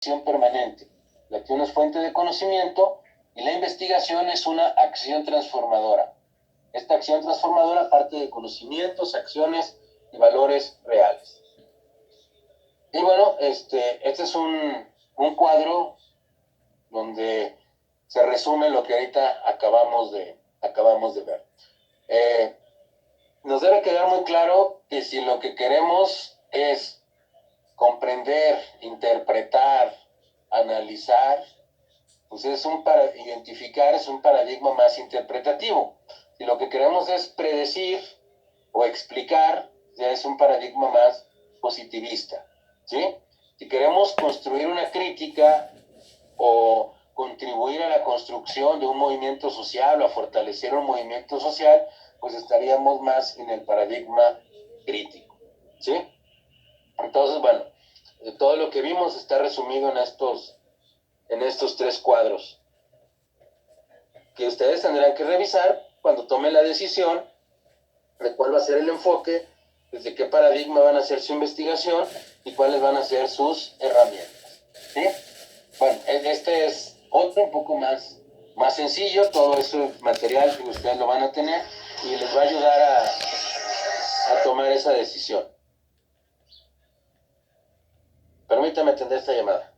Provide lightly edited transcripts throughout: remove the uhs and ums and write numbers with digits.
acción permanente. La acción es fuente de conocimiento y la investigación es una acción transformadora. Esta acción transformadora parte de conocimientos, acciones y valores reales. Y bueno, este es un cuadro donde se resume lo que ahorita acabamos de ver. Nos debe quedar muy claro que si lo que queremos es comprender, interpretar, analizar, pues identificar es un paradigma más interpretativo. Si lo que queremos es predecir o explicar, ya es un paradigma más positivista, ¿sí? Si queremos construir una crítica o contribuir a la construcción de un movimiento social o a fortalecer un movimiento social, pues estaríamos más en el paradigma crítico, ¿sí? Entonces, bueno, todo lo que vimos está resumido en estos 3 cuadros que ustedes tendrán que revisar cuando tomen la decisión de cuál va a ser el enfoque, desde qué paradigma van a hacer su investigación y cuáles van a ser sus herramientas, ¿sí? Bueno, este es otro un poco más sencillo. Todo ese material que ustedes lo van a tener y les va a ayudar a tomar esa decisión. Permítame atender esta llamada.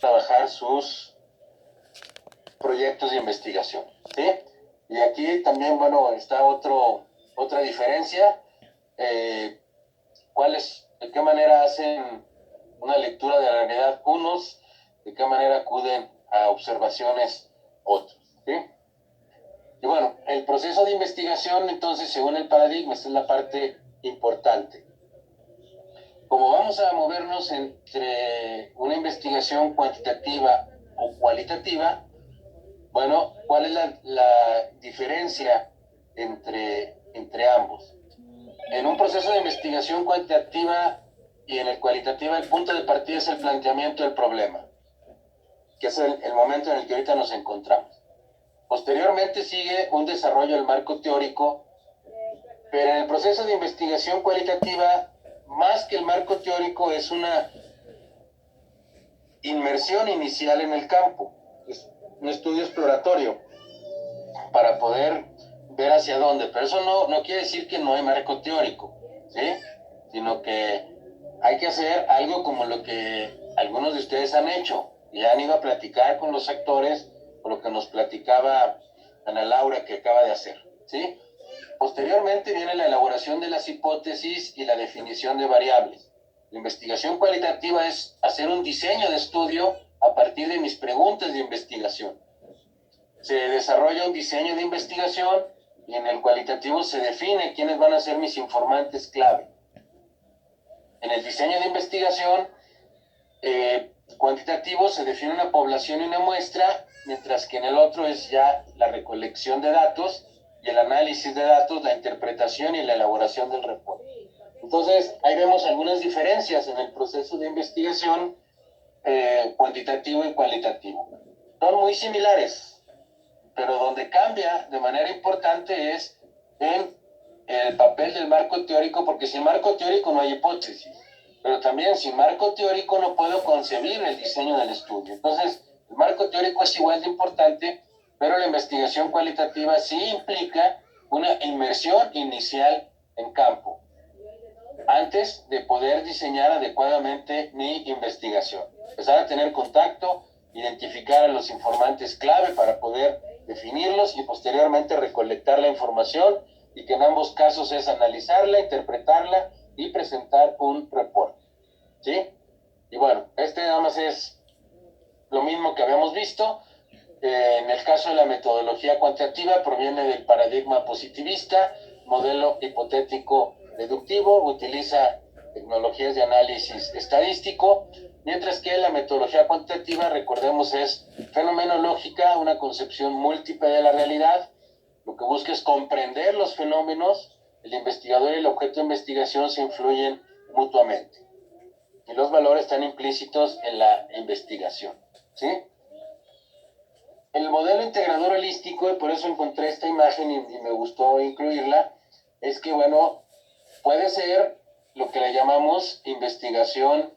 Trabajar sus proyectos de investigación, ¿sí? Y aquí también, bueno, está otra diferencia. ¿De qué manera hacen una lectura de la realidad unos? ¿De qué manera acuden a observaciones otros? ¿Sí? Y bueno, el proceso de investigación, entonces, según el paradigma, esta es la parte importante. Como vamos a movernos entre una investigación cuantitativa o cualitativa, bueno, ¿cuál es la diferencia entre ambos? En un proceso de investigación cuantitativa y en el cualitativo, el punto de partida es el planteamiento del problema, que es el momento en el que ahorita nos encontramos. Posteriormente sigue un desarrollo del marco teórico, pero en el proceso de investigación cualitativa, más que el marco teórico, es una inmersión inicial en el campo, es un estudio exploratorio para poder ver hacia dónde, pero eso no quiere decir que no hay marco teórico, ¿sí? Sino que hay que hacer algo como lo que algunos de ustedes han hecho y han ido a platicar con los actores, por lo que nos platicaba Ana Laura que acaba de hacer, ¿sí? Posteriormente viene la elaboración de las hipótesis y la definición de variables. La investigación cualitativa es hacer un diseño de estudio a partir de mis preguntas de investigación. Se desarrolla un diseño de investigación y en el cualitativo se define quiénes van a ser mis informantes clave. En el diseño de investigación cuantitativo se define una población y una muestra, mientras que en el otro es ya la recolección de datos y el análisis de datos, la interpretación y la elaboración del reporte. Entonces, ahí vemos algunas diferencias en el proceso de investigación cuantitativo y cualitativo. Son muy similares, pero donde cambia de manera importante es en el papel del marco teórico, porque sin marco teórico no hay hipótesis, pero también sin marco teórico no puedo concebir el diseño del estudio. Entonces, el marco teórico es igual de importante, pero la investigación cualitativa sí implica una inmersión inicial en campo, antes de poder diseñar adecuadamente mi investigación. Empezar a tener contacto, identificar a los informantes clave para poder definirlos y posteriormente recolectar la información, y que en ambos casos es analizarla, interpretarla y presentar un reporte, ¿sí? Y bueno, nada más es lo mismo que habíamos visto. En el caso de la metodología cuantitativa, proviene del paradigma positivista, modelo hipotético deductivo, utiliza tecnologías de análisis estadístico, mientras que la metodología cuantitativa, recordemos, es fenomenológica, una concepción múltiple de la realidad. Lo que busca es comprender los fenómenos. El investigador y el objeto de investigación se influyen mutuamente y los valores están implícitos en la investigación, ¿sí? El modelo integrador holístico, y por eso encontré esta imagen y me gustó incluirla, es que, bueno, puede ser lo que le llamamos investigación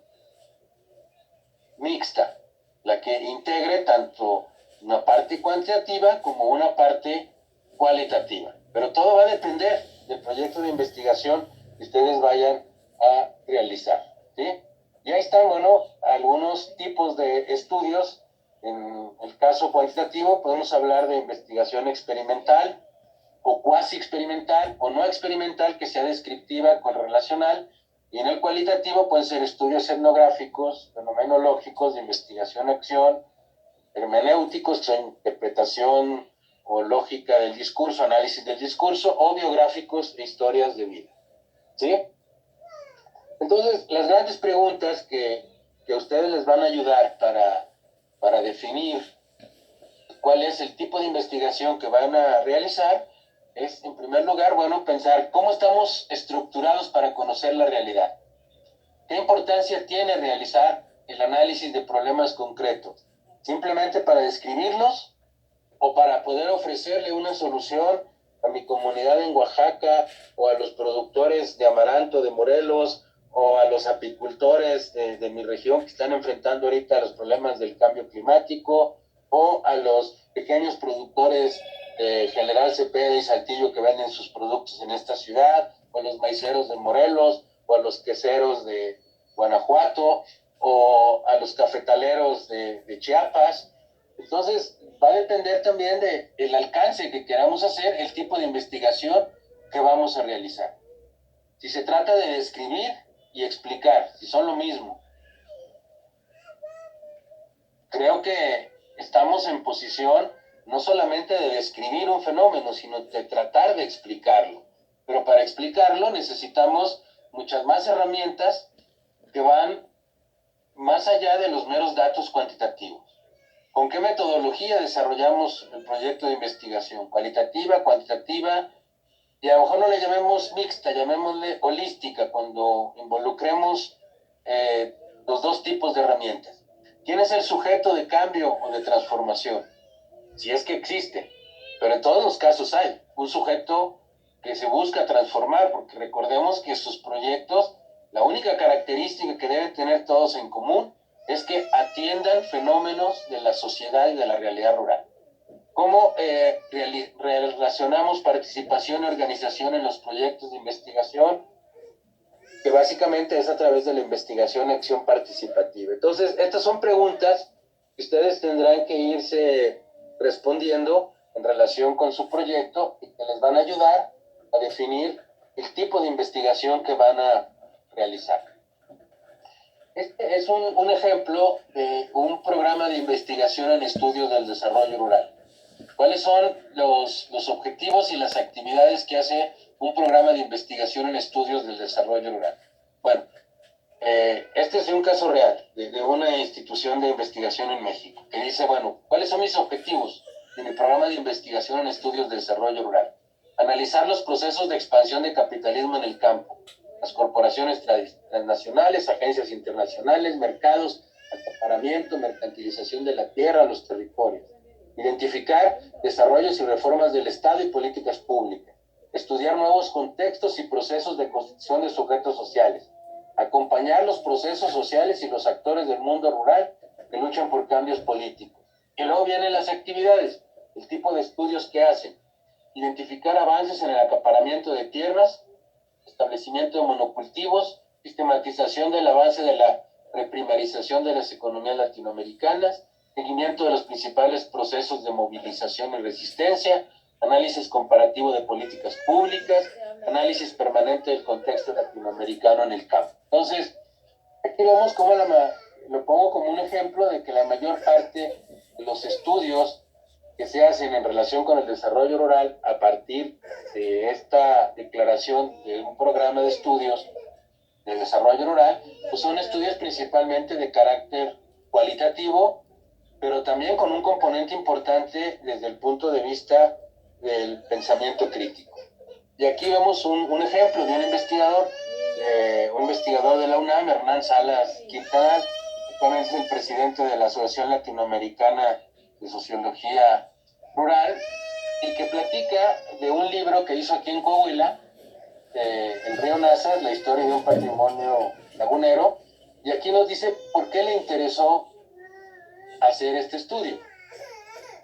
mixta, la que integre tanto una parte cuantitativa como una parte cualitativa. Pero todo va a depender del proyecto de investigación que ustedes vayan a realizar, ¿sí? Y ahí están, bueno, algunos tipos de estudios. En el caso cuantitativo podemos hablar de investigación experimental o cuasi experimental o no experimental, que sea descriptiva con relacional. Y en el cualitativo pueden ser estudios etnográficos, fenomenológicos, de investigación-acción, hermenéuticos, interpretación o lógica del discurso, análisis del discurso, o biográficos e historias de vida, ¿sí? Entonces, las grandes preguntas que a ustedes les van a ayudar para definir cuál es el tipo de investigación que van a realizar es, en primer lugar, bueno, pensar cómo estamos estructurados para conocer la realidad. ¿Qué importancia tiene realizar el análisis de problemas concretos? ¿Simplemente para describirlos o para poder ofrecerle una solución a mi comunidad en Oaxaca o a los productores de amaranto de Morelos o a los apicultores de mi región que están enfrentando ahorita los problemas del cambio climático, o a los pequeños productores de General Cepeda y Saltillo que venden sus productos en esta ciudad, o a los maiceros de Morelos, o a los queseros de Guanajuato, o a los cafetaleros de Chiapas? Entonces, va a depender también del alcance que queramos hacer, el tipo de investigación que vamos a realizar. Si se trata de describir y explicar, si son lo mismo, creo que estamos en posición no solamente de describir un fenómeno, sino de tratar de explicarlo. Pero para explicarlo necesitamos muchas más herramientas que van más allá de los meros datos cuantitativos. ¿Con qué metodología desarrollamos el proyecto de investigación? ¿Cualitativa, cuantitativa? Y a lo mejor no le llamemos mixta, llamémosle holística, cuando involucremos los dos tipos de herramientas. ¿Quién es el sujeto de cambio o de transformación? Si es que existe, pero en todos los casos hay un sujeto que se busca transformar, porque recordemos que sus proyectos, la única característica que deben tener todos en común es que atiendan fenómenos de la sociedad y de la realidad rural. ¿Cómo relacionamos participación y organización en los proyectos de investigación? Que básicamente es a través de la investigación acción participativa. Entonces, estas son preguntas que ustedes tendrán que irse respondiendo en relación con su proyecto y que les van a ayudar a definir el tipo de investigación que van a realizar. Este es un ejemplo de un programa de investigación en estudios del desarrollo rural. ¿Cuáles son los objetivos y las actividades que hace un programa de investigación en estudios del desarrollo rural? Bueno, este es un caso real de una institución de investigación en México que dice, bueno, ¿cuáles son mis objetivos de mi programa de investigación en estudios de desarrollo rural? Analizar los procesos de expansión de capitalismo en el campo, las corporaciones transnacionales, agencias internacionales, mercados, acaparamiento, mercantilización de la tierra, los territorios. Identificar desarrollos y reformas del Estado y políticas públicas. Estudiar nuevos contextos y procesos de constitución de sujetos sociales. Acompañar los procesos sociales y los actores del mundo rural que luchan por cambios políticos. Y luego vienen las actividades, el tipo de estudios que hacen. Identificar avances en el acaparamiento de tierras, establecimiento de monocultivos, sistematización del avance de la reprimarización de las economías latinoamericanas, seguimiento de los principales procesos de movilización y resistencia, análisis comparativo de políticas públicas, análisis permanente del contexto latinoamericano en el campo. Entonces, aquí vemos cómo lo pongo como un ejemplo de que la mayor parte de los estudios que se hacen en relación con el desarrollo rural a partir de esta declaración de un programa de estudios de desarrollo rural, pues son estudios principalmente de carácter cualitativo, pero también con un componente importante desde el punto de vista del pensamiento crítico. Y aquí vemos un ejemplo de un investigador de la UNAM, Hernán Salas Quintanar, actualmente es el presidente de la Asociación Latinoamericana de Sociología Rural, y que platica de un libro que hizo aquí en Coahuila, el río Nazas, la historia de un patrimonio lagunero, y aquí nos dice por qué le interesó hacer este estudio.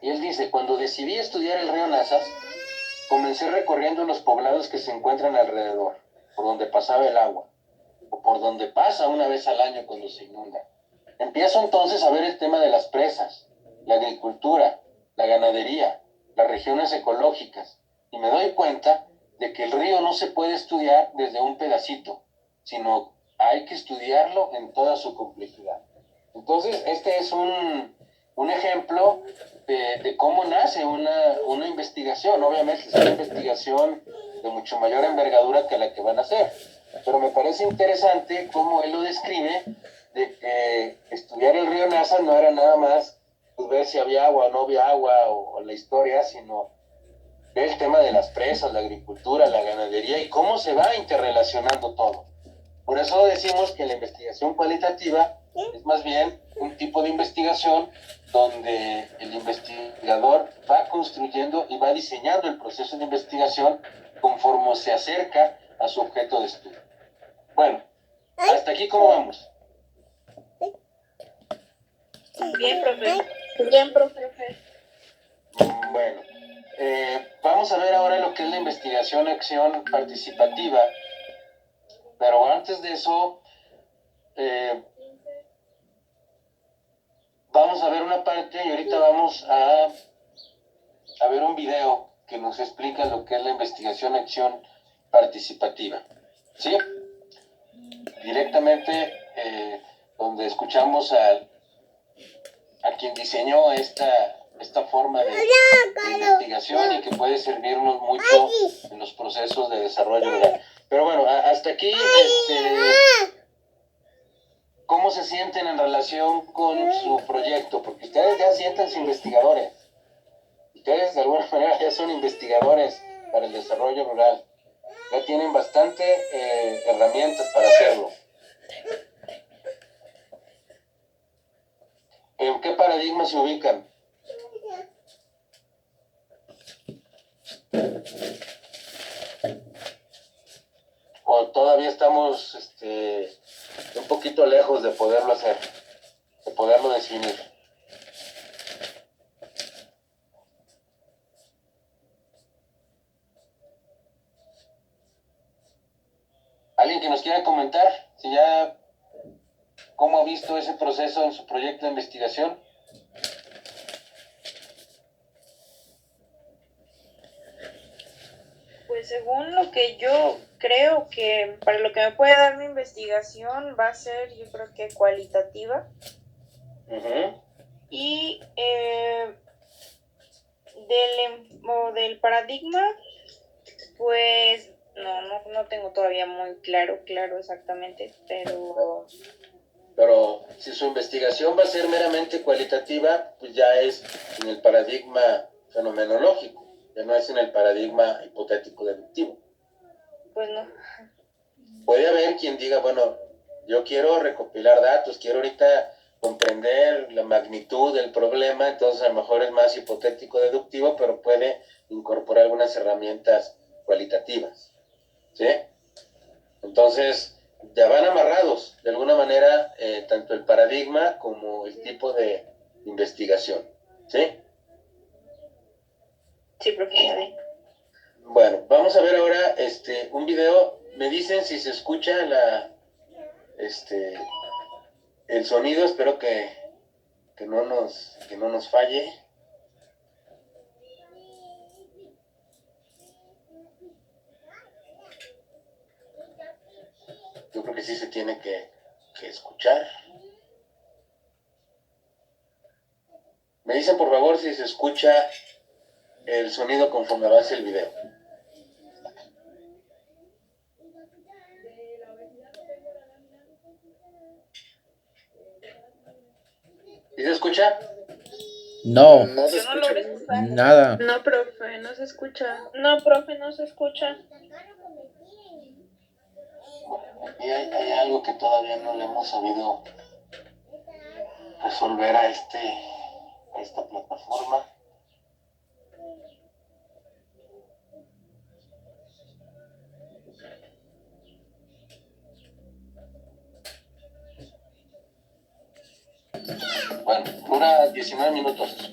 Y él dice, cuando decidí estudiar el río Nazas, comencé recorriendo los poblados que se encuentran alrededor, por donde pasaba el agua, o por donde pasa una vez al año cuando se inunda. Empiezo entonces a ver el tema de las presas, la agricultura, la ganadería, las regiones ecológicas, y me doy cuenta de que el río no se puede estudiar desde un pedacito, sino hay que estudiarlo en toda su complejidad. Entonces, este es un ejemplo de cómo nace una investigación. Obviamente es una investigación de mucho mayor envergadura que la que van a hacer, pero me parece interesante cómo él lo describe, de que estudiar el río Nazas no era nada más pues, ver si había agua o no había agua o la historia, sino ver el tema de las presas, la agricultura, la ganadería y cómo se va interrelacionando todo. Por eso decimos que la investigación cualitativa es más bien un tipo de investigación donde el investigador va construyendo y va diseñando el proceso de investigación conforme se acerca a su objeto de estudio. Bueno, hasta aquí cómo vamos. Bien, profe. Bien, profe. Bueno, vamos a ver ahora lo que es la investigación-acción participativa, pero antes de eso, vamos a ver una parte y ahorita vamos a ver un video que nos explica lo que es la investigación-acción participativa. ¿Sí? Directamente donde escuchamos a quien diseñó esta forma de investigación y que puede servirnos mucho en los procesos de desarrollo rural. Pero bueno, hasta aquí, ¿cómo se sienten en relación con su proyecto? Porque ustedes ya siéntanse investigadores. Ustedes de alguna manera ya son investigadores para el desarrollo rural. Ya tienen bastante herramientas para hacerlo. ¿En qué paradigma se ubican? ¿O todavía estamos un poquito lejos de poderlo hacer, de poderlo definir? ¿Alguien que nos quiera comentar si ya cómo ha visto ese proceso en su proyecto de investigación? Pues según lo que yo creo que para lo que me puede dar mi investigación va a ser, yo creo que cualitativa. Y del paradigma, pues no tengo todavía muy claro exactamente, pero si su investigación va a ser meramente cualitativa, pues ya es en el paradigma fenomenológico, ya no es en el paradigma hipotético deductivo. Pues no. Puede haber quien diga, bueno, yo quiero recopilar datos, quiero ahorita comprender la magnitud del problema, entonces a lo mejor es más hipotético deductivo, pero puede incorporar algunas herramientas cualitativas, ¿sí? Entonces, ya van amarrados de alguna manera tanto el paradigma como el tipo de investigación, ¿sí? Sí, profe. Bueno, vamos a ver ahora un video. Me dicen si se escucha el sonido, espero que no nos falle. Yo creo que sí se tiene que escuchar. Me dicen por favor si se escucha el sonido conforme avance el video. ¿Sí se escucha? No. No se escucha. Nada. No, profe, no se escucha. No, profe, no se escucha. Aquí hay algo que todavía no le hemos sabido resolver a esta plataforma. Bueno, dura 19 minutos.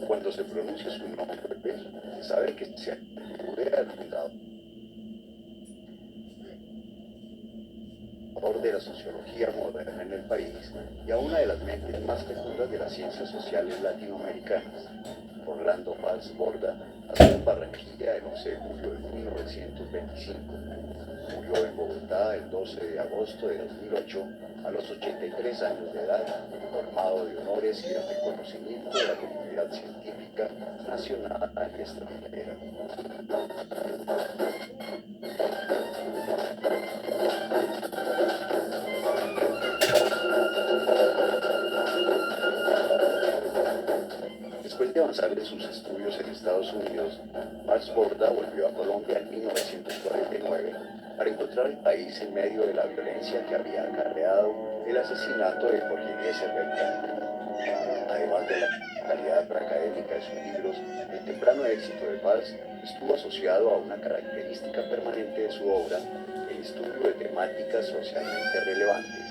Cuando se pronuncia su nombre, se sabe que se alude al fundador de la sociología moderna en el país y a una de las mentes más fecundas de las ciencias sociales latinoamericanas, Orlando Fals Borda, nació en Barranquilla el 11 de julio de 1925. Murió en Bogotá el 12 de agosto de 2008 a los 83 años de edad, formado de honores y de reconocimiento de la comunidad científica nacional y extranjera. Después de avanzar en sus estudios en Estados Unidos, Fals Borda volvió a Colombia en 1949 para encontrar el país en medio de la violencia que había acarreado el asesinato de Jorge Eliezer Gaitán. Además de la calidad académica de sus libros, el temprano éxito de Fals estuvo asociado a una característica permanente de su obra, el estudio de temáticas socialmente relevantes.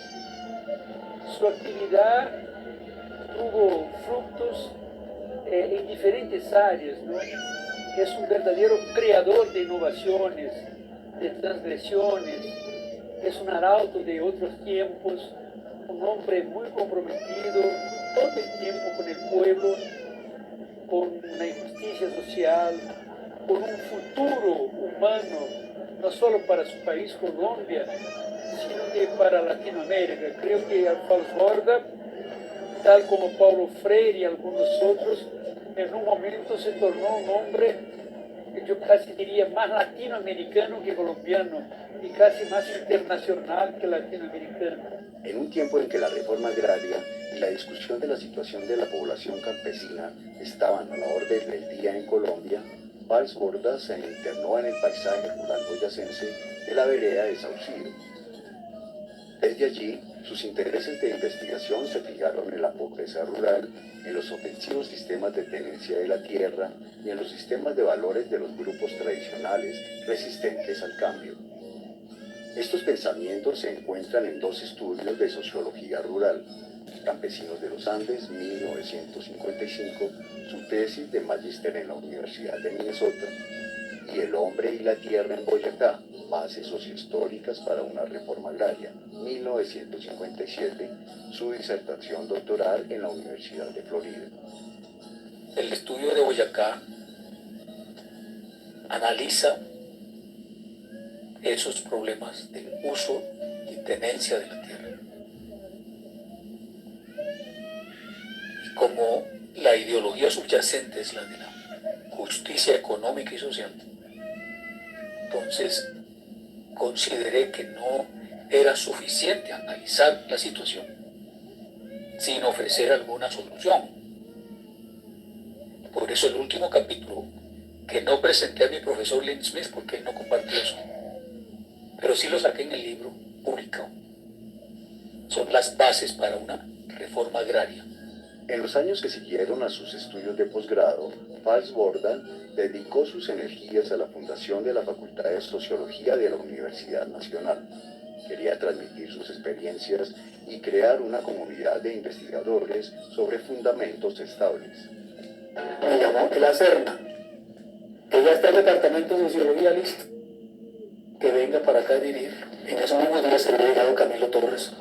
Su actividad tuvo frutos en diferentes áreas, ¿no? Es un verdadero creador de innovaciones, de transgresiones, es un arauto de otros tiempos, un hombre muy comprometido todo el tiempo con el pueblo, con la injusticia social, con un futuro humano, no solo para su país Colombia, sino que para Latinoamérica. Creo que Fals Borda, tal como Paulo Freire y algunos otros, en un momento se tornó un hombre, yo casi diría, más latinoamericano que colombiano y casi más internacional que latinoamericano. En un tiempo en que la reforma agraria y la discusión de la situación de la población campesina estaban a la orden del día en Colombia, Fals Borda se internó en el paisaje rural boyacense de la vereda de Saucillo. Desde allí, sus intereses de investigación se fijaron en la pobreza rural, en los ofensivos sistemas de tenencia de la tierra y en los sistemas de valores de los grupos tradicionales resistentes al cambio. Estos pensamientos se encuentran en dos estudios de sociología rural, Campesinos de los Andes, 1955, su tesis de magíster en la Universidad de Minnesota, y El hombre y la tierra en Boyacá, bases sociohistóricas para una reforma agraria, 1957, su disertación doctoral en la Universidad de Florida. El estudio de Boyacá analiza esos problemas del uso y tenencia de la tierra. Y como la ideología subyacente es la de la justicia económica y social, entonces consideré que no era suficiente analizar la situación sin ofrecer alguna solución. Por eso el último capítulo, que no presenté a mi profesor Lynn Smith porque él no compartió eso, pero sí lo saqué en el libro publicado, son las bases para una reforma agraria. En los años que siguieron a sus estudios de posgrado, Fals Borda dedicó sus energías a la fundación de la Facultad de Sociología de la Universidad Nacional. Quería transmitir sus experiencias y crear una comunidad de investigadores sobre fundamentos estables. Me llamó la Serna, que ya está el departamento de sociología listo, que venga para acá a dirigirlo. En esos mismos días se había llegado Camilo Torres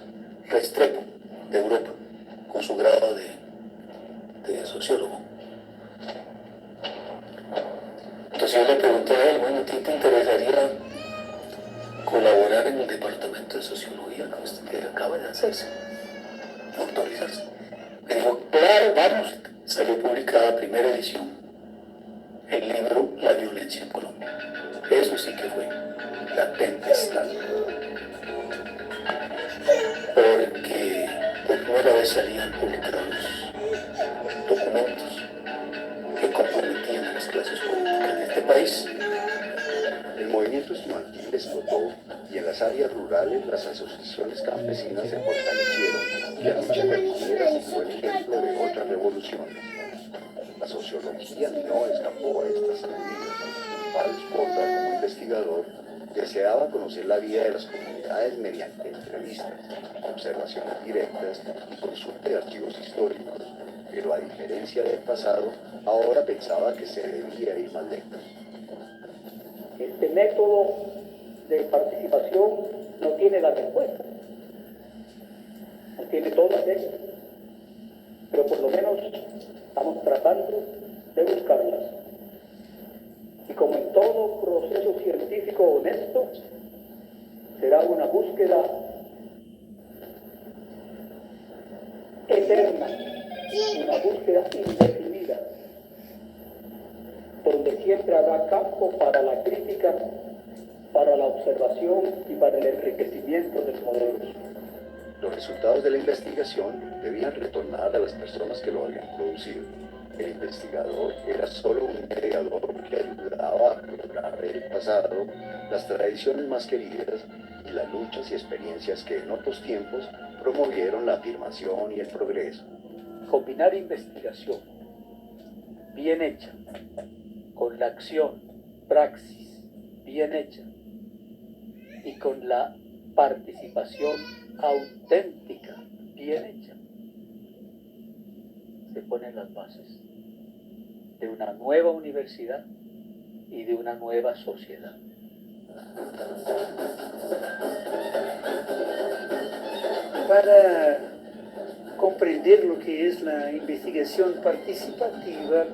Restrepo, de Europa, con su grado de sociólogo. Entonces yo le pregunté a él, bueno, ¿a ti te interesaría colaborar en el departamento de sociología que acaba de hacerse, autorizarse? Me dijo, claro, vamos. Salió publicada primera edición el libro La violencia en Colombia. Eso sí que fue la tempestad. Porque por primera vez salían publicados las áreas rurales, las asociaciones campesinas se fortalecieron y la lucha guerrillera fue el ejemplo de otras revoluciones. La sociología no escapó a estas sacudidas. Valls Porta, como investigador, deseaba conocer la vida de las comunidades mediante entrevistas, observaciones directas y consulta de archivos históricos, pero a diferencia del pasado, ahora pensaba que se debía ir más lejos. Este método de participación no tiene la respuesta, no tiene todas ellas, pero por lo menos estamos tratando de buscarlas. Y como en todo proceso científico honesto, será una búsqueda eterna, una búsqueda indefinida, donde siempre habrá campo para la crítica, para la observación y para el enriquecimiento de los modelos. Los resultados de la investigación debían retornar a las personas que lo habían producido. El investigador era solo un mediador que ayudaba a explorar el pasado, las tradiciones más queridas y las luchas y experiencias que en otros tiempos promovieron la afirmación y el progreso. Combinar investigación bien hecha con la acción, praxis bien hecha y con la participación auténtica bien hecha, se ponen las bases de una nueva universidad y de una nueva sociedad. Para comprender lo que es la investigación participativa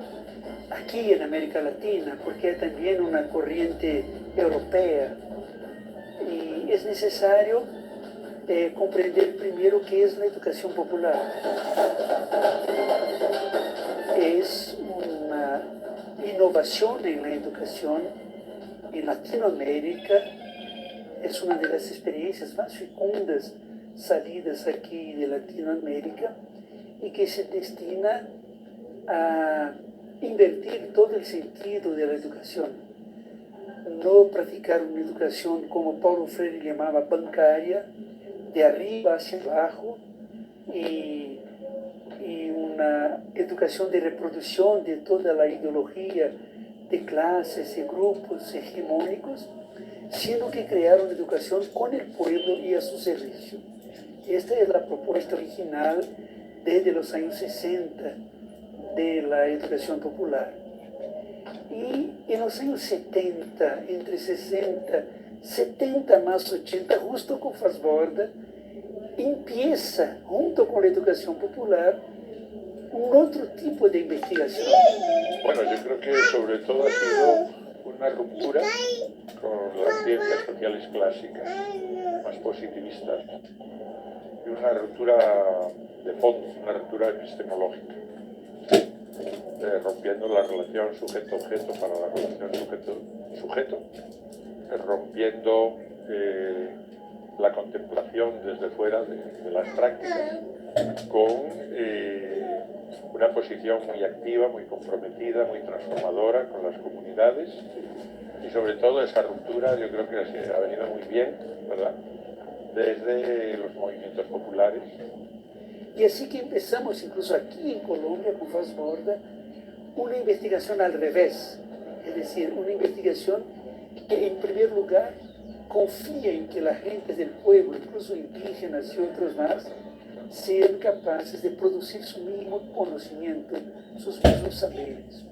aquí en América Latina, porque hay también una corriente europea y es necesario comprender primero qué es la educación popular. Es una innovación en la educación en Latinoamérica, es una de las experiencias más fecundas salidas aquí de Latinoamérica y que se destina a invertir todo el sentido de la educación. No practicar una educación como Paulo Freire llamaba bancaria, de arriba hacia abajo, y una educación de reproducción de toda la ideología de clases y grupos hegemónicos, sino que crear una educación con el pueblo y a su servicio. Esta es la propuesta original desde los años 60 de la educación popular. Y en los años 70, entre 60, 70 más 80, justo con Fassborda, empieza, junto con la educación popular, un otro tipo de investigación. Bueno, yo creo que sobre todo ha sido una ruptura con las ciencias sociales clásicas, más positivistas, y una ruptura de fondo, una ruptura epistemológica, rompiendo la relación sujeto-objeto para la relación sujeto-sujeto, rompiendo la contemplación desde fuera de las prácticas, con una posición muy activa, muy comprometida, muy transformadora con las comunidades, y sobre todo esa ruptura yo creo que ha venido muy bien, ¿verdad?, desde los movimientos populares. Y así que empezamos incluso aquí en Colombia con Fassborda una investigación al revés, es decir, una investigación que en primer lugar confía en que las gentes del pueblo, incluso indígenas y otros más, sean capaces de producir su mismo conocimiento, sus mismos saberes.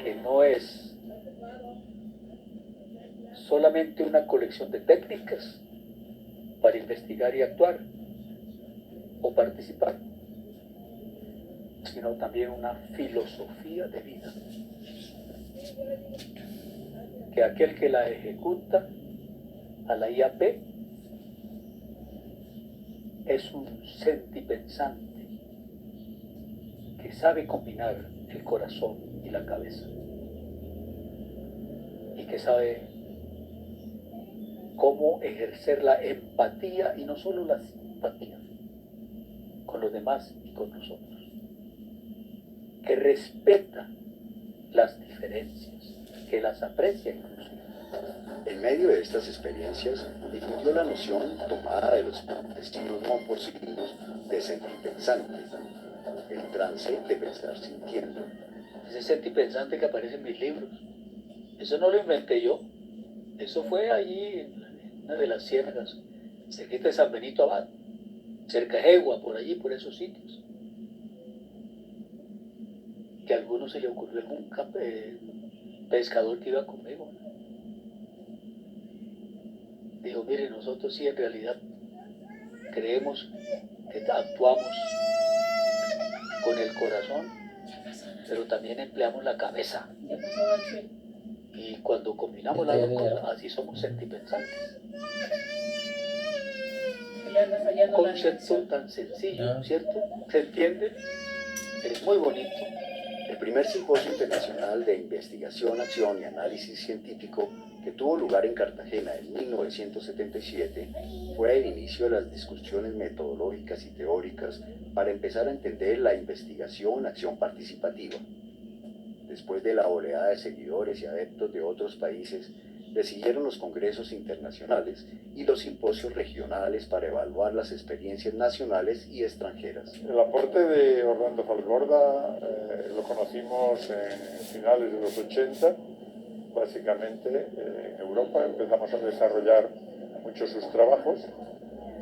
Que no es solamente una colección de técnicas para investigar y actuar o participar, sino también una filosofía de vida, que aquel que la ejecuta a la IAP es un sentipensante que sabe combinar el corazón y la cabeza y que sabe cómo ejercer la empatía y no solo la simpatía con los demás y con nosotros, que respeta las diferencias que las aprecia incluso. En medio de estas experiencias, difundió la noción tomada de los campesinos montporcilinos de sentipensante, el trance de pensar sintiendo. Ese sentipensante que aparece en mis libros, eso no lo inventé yo, eso fue allí en una de las ciénagas, cerquita de San Benito Abad, cerca de Egua, por allí, por esos sitios. Que a alguno se le ocurrió algún pescador que iba conmigo. Dijo, mire, nosotros sí en realidad creemos que actuamos con el corazón, pero también empleamos la cabeza. Y cuando combinamos las dos cosas, así somos sentipensantes. Un concepto tan sencillo, ¿cierto? ¿Se entiende? Es muy bonito. El primer simposio internacional de investigación, acción y análisis científico que tuvo lugar en Cartagena en 1977 fue el inicio de las discusiones metodológicas y teóricas para empezar a entender la investigación, acción participativa. Después de la oleada de seguidores y adeptos de otros países, le siguieron los congresos internacionales y los simposios regionales para evaluar las experiencias nacionales y extranjeras. El aporte de Orlando Falsborda lo conocimos en finales de los 80, básicamente en Europa. Empezamos a desarrollar muchos sus trabajos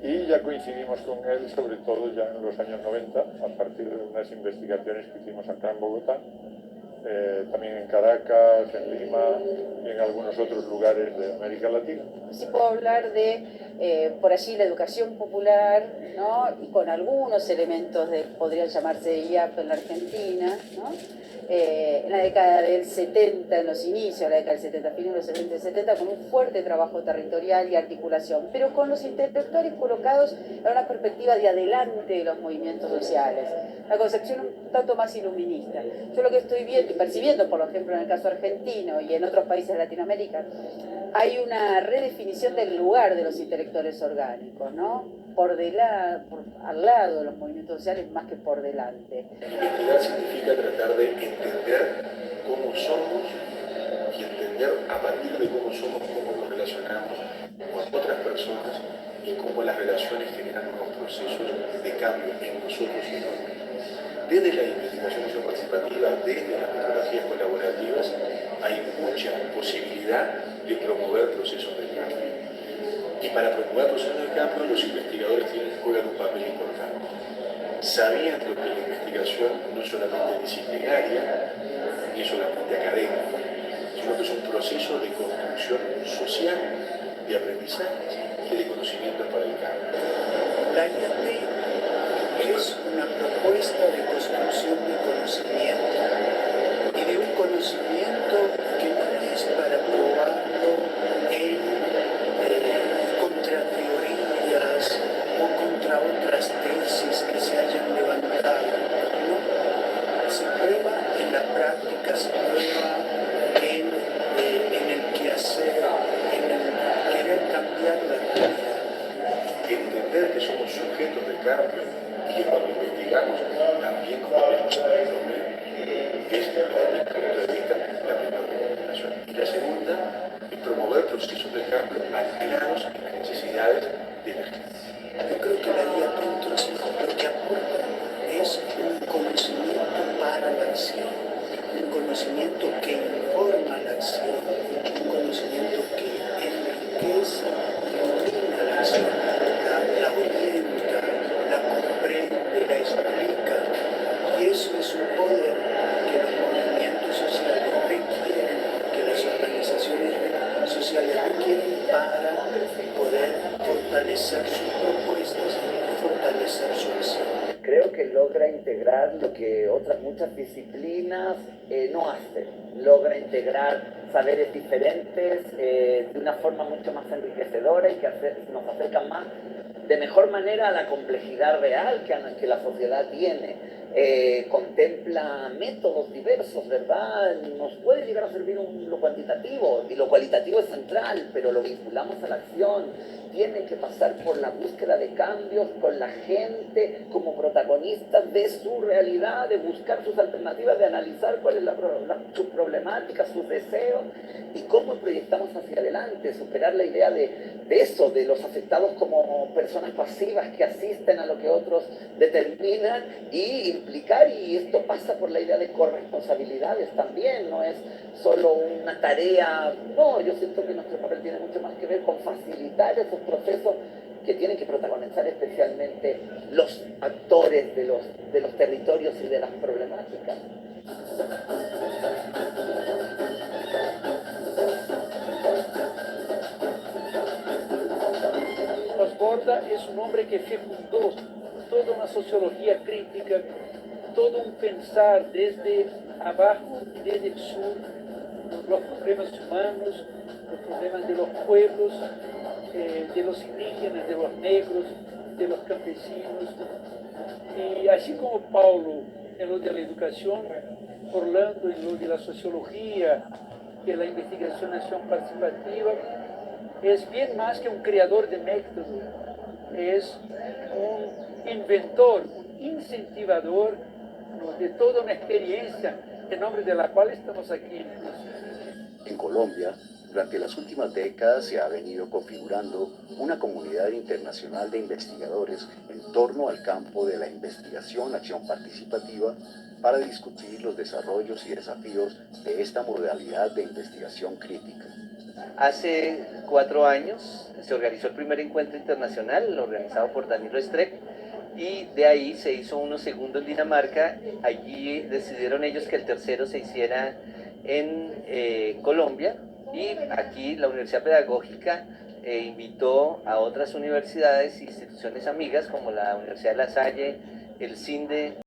y ya coincidimos con él, sobre todo ya en los años 90, a partir de unas investigaciones que hicimos acá en Bogotá, también en Caracas, en Lima y en algunos otros lugares de América Latina. Sí puedo hablar de, por allí, la educación popular, ¿no? Y con algunos elementos de, podrían llamarse IAP en la Argentina, ¿no? En la década del 70, en los inicios de la década del 70, fines de los 70 y 70, con un fuerte trabajo territorial y articulación, pero con los intelectuales colocados en una perspectiva de adelante de los movimientos sociales, la concepción un tanto más iluminista. Yo lo que estoy viendo y percibiendo, por ejemplo, en el caso argentino y en otros países de Latinoamérica, hay una redefinición del lugar de los intelectuales orgánicos, ¿no? Al lado de los movimientos sociales más que por delante. Investigar significa tratar de entender cómo somos y entender a partir de cómo somos, cómo nos relacionamos con otras personas y cómo las relaciones generan unos procesos de cambio en nosotros y en otros. Desde la investigación participativa, desde las metodologías colaborativas, hay mucha posibilidad de promover procesos de cambio. Y para promover procesos de cambio, los investigadores juegan un papel importante. Sabiendo que la investigación no es solamente disciplinaria, ni solamente académica, sino que es un proceso de construcción social, de aprendizaje y de conocimientos para el cambio. La IAP es una propuesta de construcción de conocimiento y de un conocimiento que no es para probarlo en contra teorías o contra otras tesis que se hayan levantado, ¿no? Se prueba en la práctica, se prueba en el quehacer, en el querer cambiar la realidad. Entender que somos sujetos de cambio y que cuando investigamos también componemos el problema es, desde mi punto de vista, la primera recomendación. Y la segunda es promover procesos de cambio anclados en las necesidades de la gente. Yo creo que la IAP entonces lo que aporta es un conocimiento para la acción, un conocimiento que informa la acción, un conocimiento que enriquece y ilumina la acción, la orienta, la comprende, la explica. Y eso es un poder que los movimientos sociales requieren, que las organizaciones sociales requieren para poder fortalecer sus propuestas y fortalecer su acción. Creo que logra integrar lo que otras muchas disciplinas no hacen. Logra integrar saberes diferentes de una forma mucho más enriquecedora y que nos acercan más de mejor manera a la complejidad real que la sociedad tiene. contempla métodos diversos, ¿verdad? Nos puede llegar a servir lo cuantitativo, y lo cualitativo es central, pero lo vinculamos a la acción. Tiene que pasar por la búsqueda de cambios con la gente como protagonistas de su realidad, de buscar sus alternativas, de analizar cuál es sus problemáticas, sus deseos y cómo proyectamos hacia adelante, superar la idea de eso, de los afectados como personas pasivas que asisten a lo que otros determinan y implicar, y esto pasa por la idea de corresponsabilidades también, no es solo una tarea, no, yo siento que nuestro papel tiene mucho más que ver con facilitar esos procesos que tienen que protagonizar especialmente los actores de los territorios y de las problemáticas. Borda es un hombre que fecundó toda una sociología crítica, todo un pensar desde abajo y desde el sur, los problemas humanos, los problemas de los pueblos, de los indígenas, de los negros, de los campesinos. Y así como Paulo en lo de la educación, Orlando en lo de la sociología, y la investigación en acción participativa, es bien más que un creador de método, es un inventor, un incentivador, ¿no?, de toda una experiencia en nombre de la cual estamos aquí. En Colombia, durante las últimas décadas se ha venido configurando una comunidad internacional de investigadores en torno al campo de la investigación, acción participativa, para discutir los desarrollos y desafíos de esta modalidad de investigación crítica. Hace 4 años se organizó el primer encuentro internacional organizado por Danilo Streck y de ahí se hizo uno segundo en Dinamarca. Allí decidieron ellos que el tercero se hiciera en Colombia y aquí la Universidad Pedagógica invitó a otras universidades e instituciones amigas como la Universidad de La Salle, el CINDE,